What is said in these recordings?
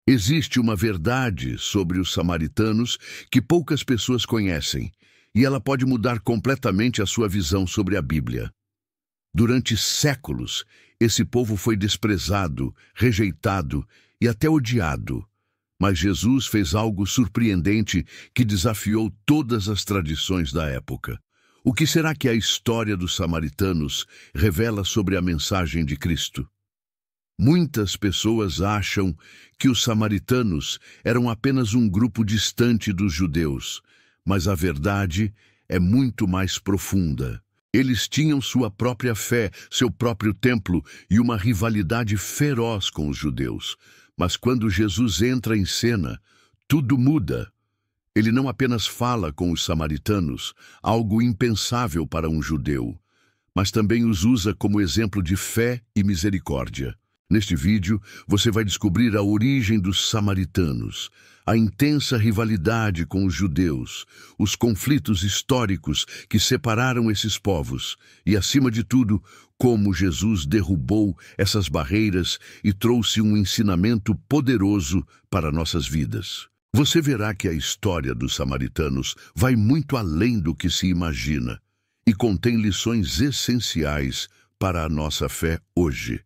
Existe uma verdade sobre os samaritanos que poucas pessoas conhecem, e ela pode mudar completamente a sua visão sobre a Bíblia. Durante séculos, esse povo foi desprezado, rejeitado e até odiado. Mas Jesus fez algo surpreendente que desafiou todas as tradições da época. O que será que a história dos samaritanos revela sobre a mensagem de Cristo? Muitas pessoas acham que os samaritanos eram apenas um grupo distante dos judeus, mas a verdade é muito mais profunda. Eles tinham sua própria fé, seu próprio templo e uma rivalidade feroz com os judeus. Mas quando Jesus entra em cena, tudo muda. Ele não apenas fala com os samaritanos, algo impensável para um judeu, mas também os usa como exemplo de fé e misericórdia. Neste vídeo, você vai descobrir a origem dos samaritanos, a intensa rivalidade com os judeus, os conflitos históricos que separaram esses povos e, acima de tudo, como Jesus derrubou essas barreiras e trouxe um ensinamento poderoso para nossas vidas. Você verá que a história dos samaritanos vai muito além do que se imagina e contém lições essenciais para a nossa fé hoje.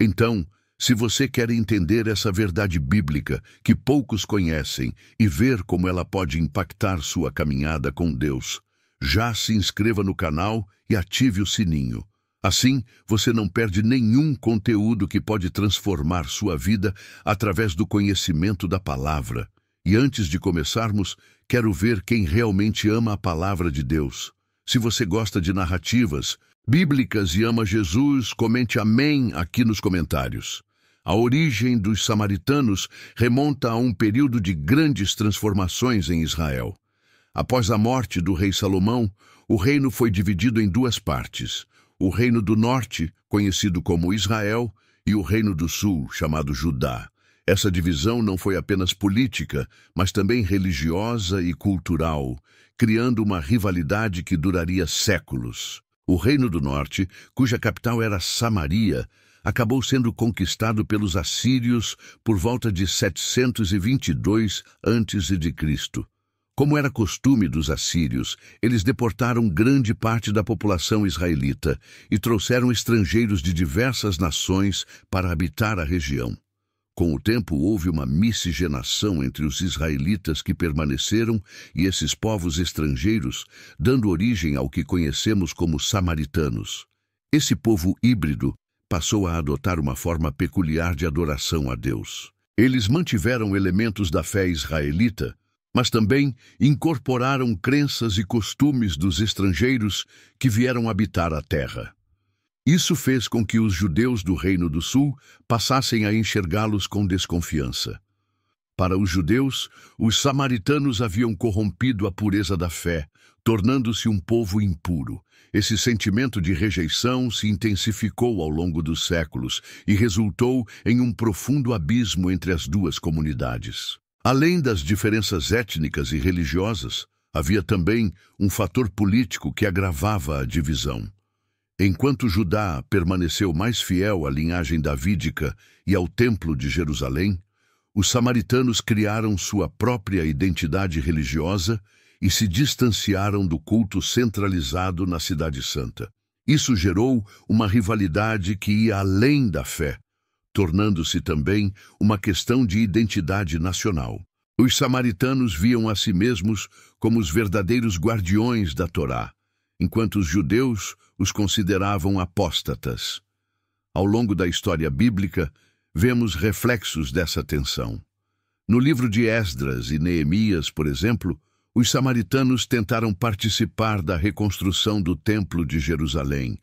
Então, se você quer entender essa verdade bíblica que poucos conhecem e ver como ela pode impactar sua caminhada com Deus, já se inscreva no canal e ative o sininho. Assim, você não perde nenhum conteúdo que pode transformar sua vida através do conhecimento da palavra. E antes de começarmos, quero ver quem realmente ama a palavra de Deus. Se você gosta de narrativas bíblicas e ama Jesus, comente amém aqui nos comentários. A origem dos samaritanos remonta a um período de grandes transformações em Israel. Após a morte do rei Salomão, o reino foi dividido em duas partes: o reino do norte, conhecido como Israel, e o reino do sul, chamado Judá. Essa divisão não foi apenas política, mas também religiosa e cultural, criando uma rivalidade que duraria séculos. O Reino do Norte, cuja capital era Samaria, acabou sendo conquistado pelos assírios por volta de 722 a.C. Como era costume dos assírios, eles deportaram grande parte da população israelita e trouxeram estrangeiros de diversas nações para habitar a região. Com o tempo, houve uma miscigenação entre os israelitas que permaneceram e esses povos estrangeiros, dando origem ao que conhecemos como samaritanos. Esse povo híbrido passou a adotar uma forma peculiar de adoração a Deus. Eles mantiveram elementos da fé israelita, mas também incorporaram crenças e costumes dos estrangeiros que vieram habitar a terra. Isso fez com que os judeus do Reino do Sul passassem a enxergá-los com desconfiança. Para os judeus, os samaritanos haviam corrompido a pureza da fé, tornando-se um povo impuro. Esse sentimento de rejeição se intensificou ao longo dos séculos e resultou em um profundo abismo entre as duas comunidades. Além das diferenças étnicas e religiosas, havia também um fator político que agravava a divisão. Enquanto Judá permaneceu mais fiel à linhagem davídica e ao Templo de Jerusalém, os samaritanos criaram sua própria identidade religiosa e se distanciaram do culto centralizado na Cidade Santa. Isso gerou uma rivalidade que ia além da fé, tornando-se também uma questão de identidade nacional. Os samaritanos viam a si mesmos como os verdadeiros guardiões da Torá, enquanto os judeus os consideravam apóstatas. Ao longo da história bíblica, vemos reflexos dessa tensão. No livro de Esdras e Neemias, por exemplo, os samaritanos tentaram participar da reconstrução do Templo de Jerusalém,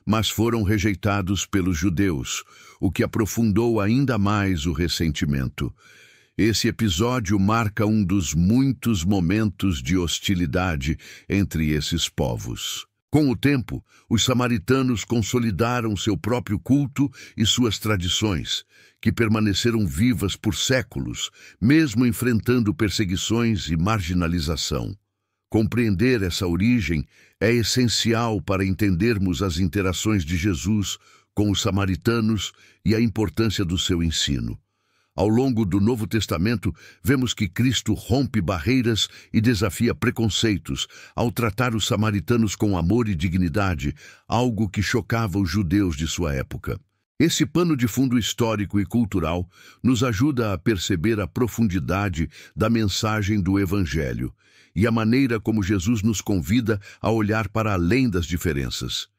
mas foram rejeitados pelos judeus, o que aprofundou ainda mais o ressentimento. Esse episódio marca um dos muitos momentos de hostilidade entre esses povos. Com o tempo, os samaritanos consolidaram seu próprio culto e suas tradições, que permaneceram vivas por séculos, mesmo enfrentando perseguições e marginalização. Compreender essa origem é essencial para entendermos as interações de Jesus com os samaritanos e a importância do seu ensino. Ao longo do Novo Testamento, vemos que Cristo rompe barreiras e desafia preconceitos ao tratar os samaritanos com amor e dignidade, algo que chocava os judeus de sua época. Esse pano de fundo histórico e cultural nos ajuda a perceber a profundidade da mensagem do Evangelho e a maneira como Jesus nos convida a olhar para além das diferenças.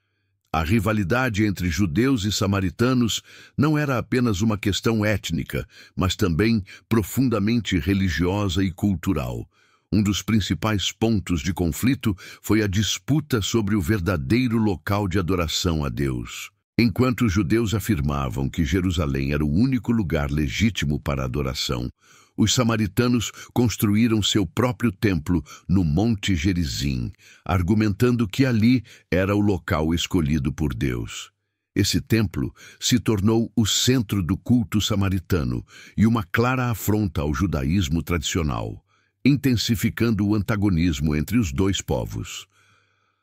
A rivalidade entre judeus e samaritanos não era apenas uma questão étnica, mas também profundamente religiosa e cultural. Um dos principais pontos de conflito foi a disputa sobre o verdadeiro local de adoração a Deus. Enquanto os judeus afirmavam que Jerusalém era o único lugar legítimo para a adoração, os samaritanos construíram seu próprio templo no Monte Gerizim, argumentando que ali era o local escolhido por Deus. Esse templo se tornou o centro do culto samaritano e uma clara afronta ao judaísmo tradicional, intensificando o antagonismo entre os dois povos.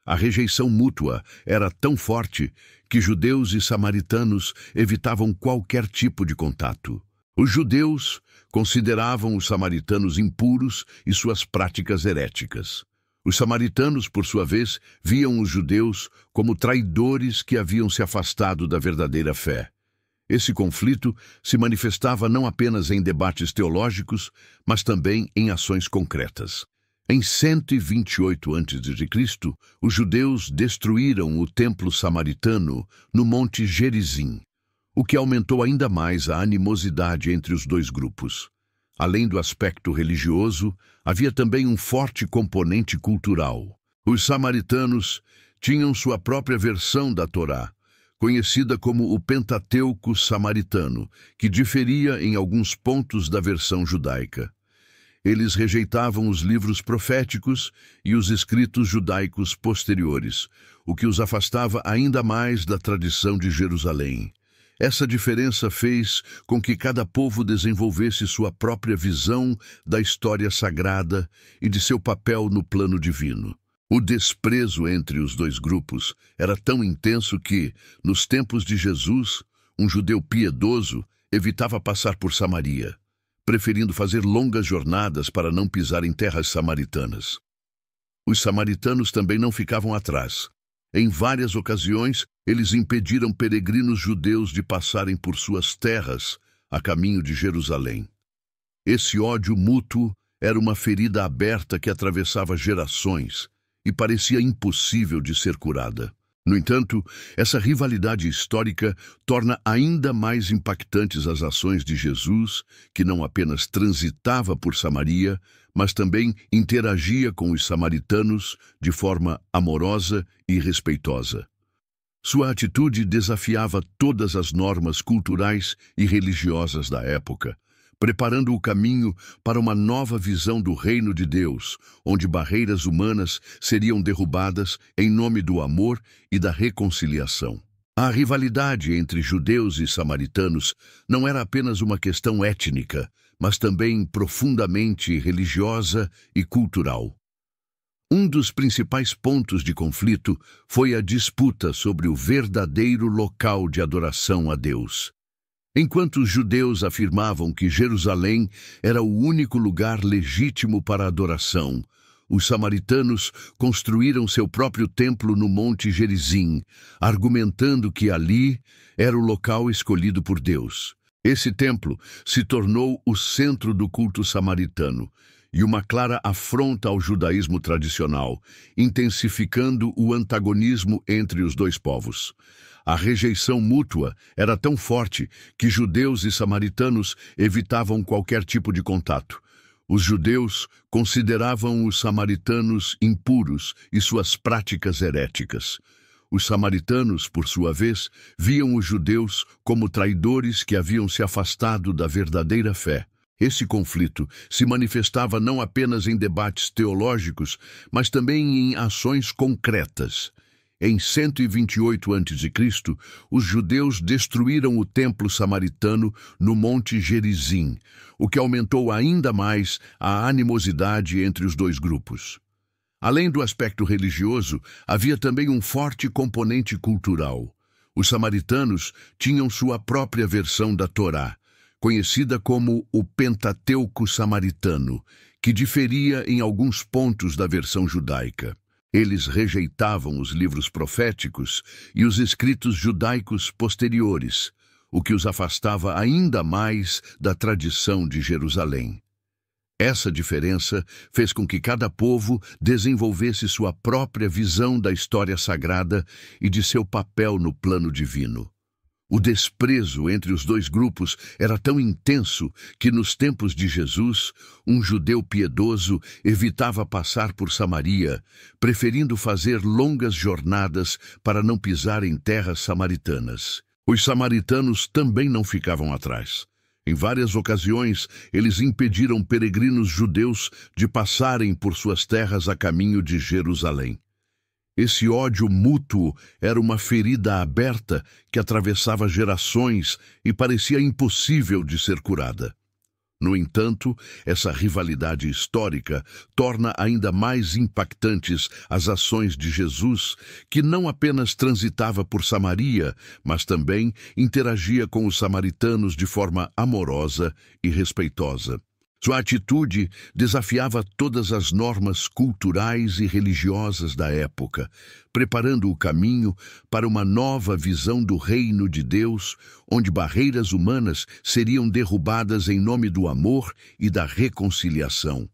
A rejeição mútua era tão forte que judeus e samaritanos evitavam qualquer tipo de contato. Os judeus consideravam os samaritanos impuros e suas práticas heréticas. Os samaritanos, por sua vez, viam os judeus como traidores que haviam se afastado da verdadeira fé. Esse conflito se manifestava não apenas em debates teológicos, mas também em ações concretas. Em 128 a.C., os judeus destruíram o templo samaritano no Monte Gerizim, o que aumentou ainda mais a animosidade entre os dois grupos. Além do aspecto religioso, havia também um forte componente cultural. Os samaritanos tinham sua própria versão da Torá, conhecida como o Pentateuco samaritano, que diferia em alguns pontos da versão judaica. Eles rejeitavam os livros proféticos e os escritos judaicos posteriores, o que os afastava ainda mais da tradição de Jerusalém. Essa diferença fez com que cada povo desenvolvesse sua própria visão da história sagrada e de seu papel no plano divino. O desprezo entre os dois grupos era tão intenso que, nos tempos de Jesus, um judeu piedoso evitava passar por Samaria, preferindo fazer longas jornadas para não pisar em terras samaritanas. Os samaritanos também não ficavam atrás. Em várias ocasiões, eles impediram peregrinos judeus de passarem por suas terras a caminho de Jerusalém. Esse ódio mútuo era uma ferida aberta que atravessava gerações e parecia impossível de ser curada. No entanto, essa rivalidade histórica torna ainda mais impactantes as ações de Jesus, que não apenas transitava por Samaria, mas também interagia com os samaritanos de forma amorosa e respeitosa. Sua atitude desafiava todas as normas culturais e religiosas da época, preparando o caminho para uma nova visão do reino de Deus, onde barreiras humanas seriam derrubadas em nome do amor e da reconciliação. A rivalidade entre judeus e samaritanos não era apenas uma questão étnica, mas também profundamente religiosa e cultural. Um dos principais pontos de conflito foi a disputa sobre o verdadeiro local de adoração a Deus. Enquanto os judeus afirmavam que Jerusalém era o único lugar legítimo para a adoração, os samaritanos construíram seu próprio templo no Monte Gerizim, argumentando que ali era o local escolhido por Deus. Esse templo se tornou o centro do culto samaritano e uma clara afronta ao judaísmo tradicional, intensificando o antagonismo entre os dois povos. A rejeição mútua era tão forte que judeus e samaritanos evitavam qualquer tipo de contato. Os judeus consideravam os samaritanos impuros e suas práticas heréticas. Os samaritanos, por sua vez, viam os judeus como traidores que haviam se afastado da verdadeira fé. Esse conflito se manifestava não apenas em debates teológicos, mas também em ações concretas. Em 128 a.C., os judeus destruíram o templo samaritano no Monte Gerizim, o que aumentou ainda mais a animosidade entre os dois grupos. Além do aspecto religioso, havia também um forte componente cultural. Os samaritanos tinham sua própria versão da Torá, conhecida como o Pentateuco Samaritano, que diferia em alguns pontos da versão judaica. Eles rejeitavam os livros proféticos e os escritos judaicos posteriores, o que os afastava ainda mais da tradição de Jerusalém. Essa diferença fez com que cada povo desenvolvesse sua própria visão da história sagrada e de seu papel no plano divino. O desprezo entre os dois grupos era tão intenso que, nos tempos de Jesus, um judeu piedoso evitava passar por Samaria, preferindo fazer longas jornadas para não pisar em terras samaritanas. Os samaritanos também não ficavam atrás. Em várias ocasiões, eles impediram peregrinos judeus de passarem por suas terras a caminho de Jerusalém. Esse ódio mútuo era uma ferida aberta que atravessava gerações e parecia impossível de ser curada. No entanto, essa rivalidade histórica torna ainda mais impactantes as ações de Jesus, que não apenas transitava por Samaria, mas também interagia com os samaritanos de forma amorosa e respeitosa. Sua atitude desafiava todas as normas culturais e religiosas da época, preparando o caminho para uma nova visão do reino de Deus, onde barreiras humanas seriam derrubadas em nome do amor e da reconciliação.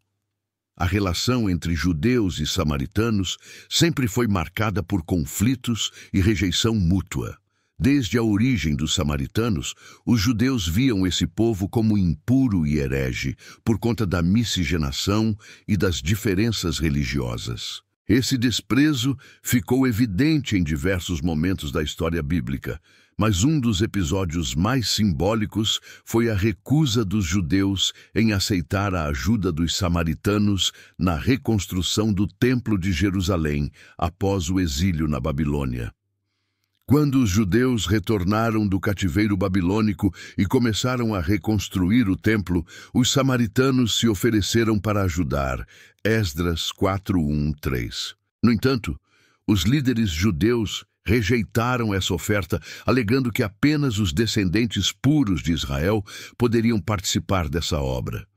A relação entre judeus e samaritanos sempre foi marcada por conflitos e rejeição mútua. Desde a origem dos samaritanos, os judeus viam esse povo como impuro e herege, por conta da miscigenação e das diferenças religiosas. Esse desprezo ficou evidente em diversos momentos da história bíblica, mas um dos episódios mais simbólicos foi a recusa dos judeus em aceitar a ajuda dos samaritanos na reconstrução do Templo de Jerusalém após o exílio na Babilônia. Quando os judeus retornaram do cativeiro babilônico e começaram a reconstruir o templo, os samaritanos se ofereceram para ajudar. Esdras 4:1-3. No entanto, os líderes judeus rejeitaram essa oferta, alegando que apenas os descendentes puros de Israel poderiam participar dessa obra.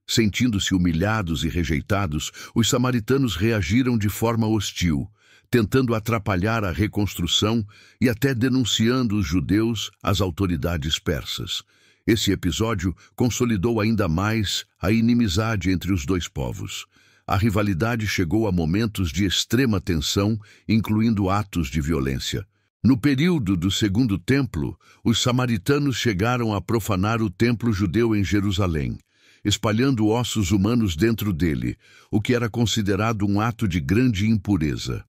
Sentindo-se humilhados e rejeitados, os samaritanos reagiram de forma hostil, tentando atrapalhar a reconstrução e até denunciando os judeus às autoridades persas. Esse episódio consolidou ainda mais a inimizade entre os dois povos. A rivalidade chegou a momentos de extrema tensão, incluindo atos de violência. No período do Segundo Templo, os samaritanos chegaram a profanar o templo judeu em Jerusalém, espalhando ossos humanos dentro dele, o que era considerado um ato de grande impureza.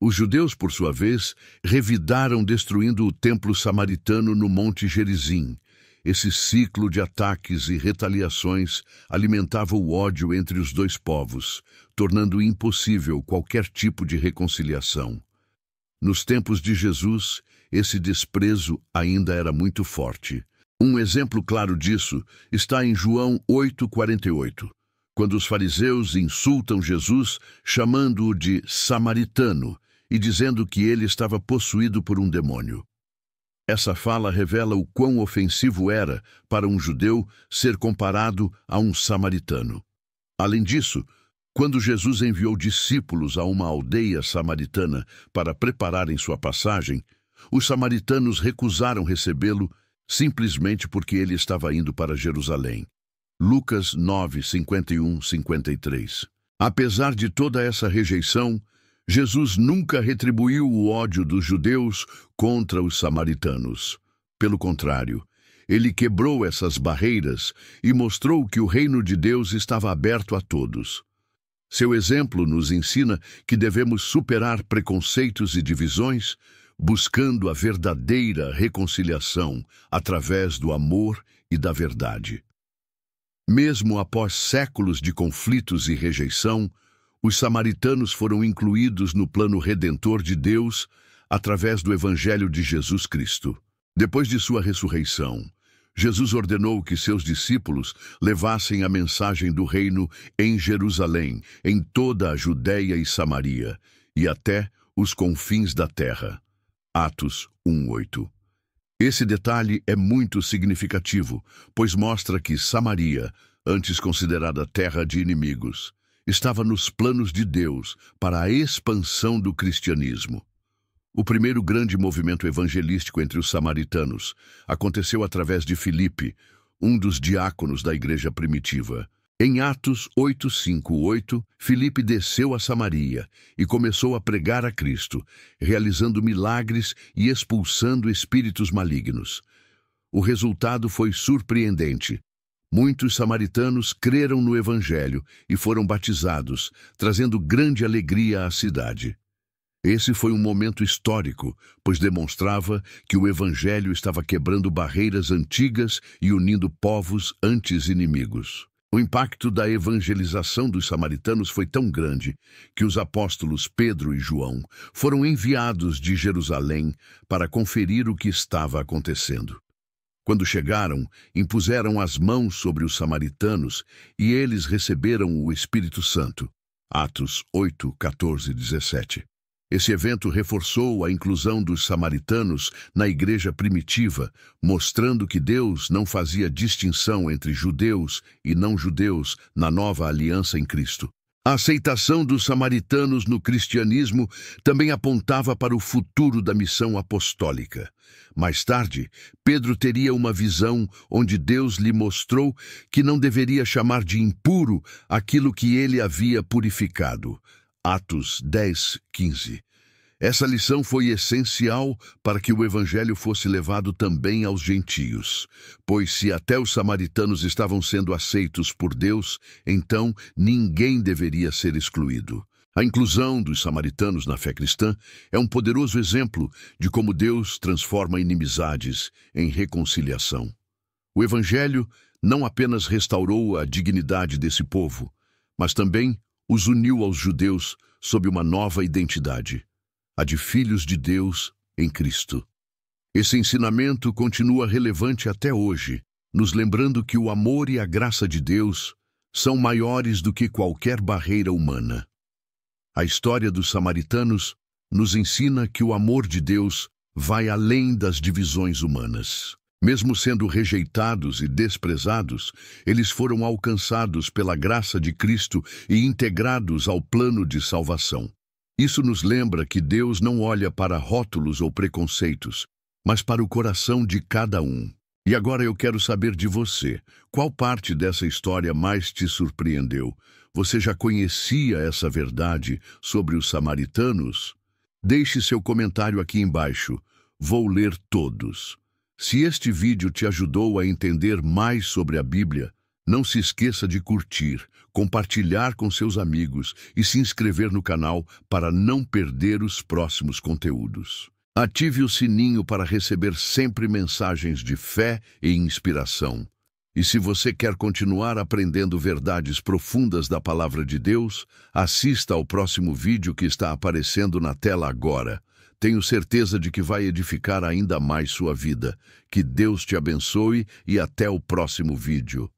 Os judeus, por sua vez, revidaram destruindo o templo samaritano no Monte Gerizim. Esse ciclo de ataques e retaliações alimentava o ódio entre os dois povos, tornando impossível qualquer tipo de reconciliação. Nos tempos de Jesus, esse desprezo ainda era muito forte. Um exemplo claro disso está em João 8:48, quando os fariseus insultam Jesus, chamando-o de samaritano e dizendo que ele estava possuído por um demônio. Essa fala revela o quão ofensivo era para um judeu ser comparado a um samaritano. Além disso, quando Jesus enviou discípulos a uma aldeia samaritana para prepararem sua passagem, os samaritanos recusaram recebê-lo simplesmente porque ele estava indo para Jerusalém. Lucas 9:51-53. Apesar de toda essa rejeição, Jesus nunca retribuiu o ódio dos judeus contra os samaritanos. Pelo contrário, ele quebrou essas barreiras e mostrou que o reino de Deus estava aberto a todos. Seu exemplo nos ensina que devemos superar preconceitos e divisões, buscando a verdadeira reconciliação através do amor e da verdade. Mesmo após séculos de conflitos e rejeição, os samaritanos foram incluídos no plano redentor de Deus através do Evangelho de Jesus Cristo. Depois de sua ressurreição, Jesus ordenou que seus discípulos levassem a mensagem do reino em Jerusalém, em toda a Judéia e Samaria, e até os confins da terra. Atos 1:8. Esse detalhe é muito significativo, pois mostra que Samaria, antes considerada terra de inimigos, estava nos planos de Deus para a expansão do cristianismo. O primeiro grande movimento evangelístico entre os samaritanos aconteceu através de Filipe, um dos diáconos da igreja primitiva. Em Atos 8:5-8, Filipe desceu a Samaria e começou a pregar a Cristo, realizando milagres e expulsando espíritos malignos. O resultado foi surpreendente. Muitos samaritanos creram no Evangelho e foram batizados, trazendo grande alegria à cidade. Esse foi um momento histórico, pois demonstrava que o Evangelho estava quebrando barreiras antigas e unindo povos antes inimigos. O impacto da evangelização dos samaritanos foi tão grande que os apóstolos Pedro e João foram enviados de Jerusalém para conferir o que estava acontecendo. Quando chegaram, impuseram as mãos sobre os samaritanos e eles receberam o Espírito Santo. Atos 8:14-17. Esse evento reforçou a inclusão dos samaritanos na igreja primitiva, mostrando que Deus não fazia distinção entre judeus e não-judeus na nova aliança em Cristo. A aceitação dos samaritanos no cristianismo também apontava para o futuro da missão apostólica. Mais tarde, Pedro teria uma visão onde Deus lhe mostrou que não deveria chamar de impuro aquilo que ele havia purificado. Atos 10:15. Essa lição foi essencial para que o Evangelho fosse levado também aos gentios, pois se até os samaritanos estavam sendo aceitos por Deus, então ninguém deveria ser excluído. A inclusão dos samaritanos na fé cristã é um poderoso exemplo de como Deus transforma inimizades em reconciliação. O Evangelho não apenas restaurou a dignidade desse povo, mas também os uniu aos judeus sob uma nova identidade, a de filhos de Deus em Cristo. Esse ensinamento continua relevante até hoje, nos lembrando que o amor e a graça de Deus são maiores do que qualquer barreira humana. A história dos samaritanos nos ensina que o amor de Deus vai além das divisões humanas. Mesmo sendo rejeitados e desprezados, eles foram alcançados pela graça de Cristo e integrados ao plano de salvação. Isso nos lembra que Deus não olha para rótulos ou preconceitos, mas para o coração de cada um. E agora eu quero saber de você, qual parte dessa história mais te surpreendeu? Você já conhecia essa verdade sobre os samaritanos? Deixe seu comentário aqui embaixo. Vou ler todos. Se este vídeo te ajudou a entender mais sobre a Bíblia, não se esqueça de curtir, compartilhar com seus amigos e se inscrever no canal para não perder os próximos conteúdos. Ative o sininho para receber sempre mensagens de fé e inspiração. E se você quer continuar aprendendo verdades profundas da Palavra de Deus, assista ao próximo vídeo que está aparecendo na tela agora. Tenho certeza de que vai edificar ainda mais sua vida. Que Deus te abençoe e até o próximo vídeo.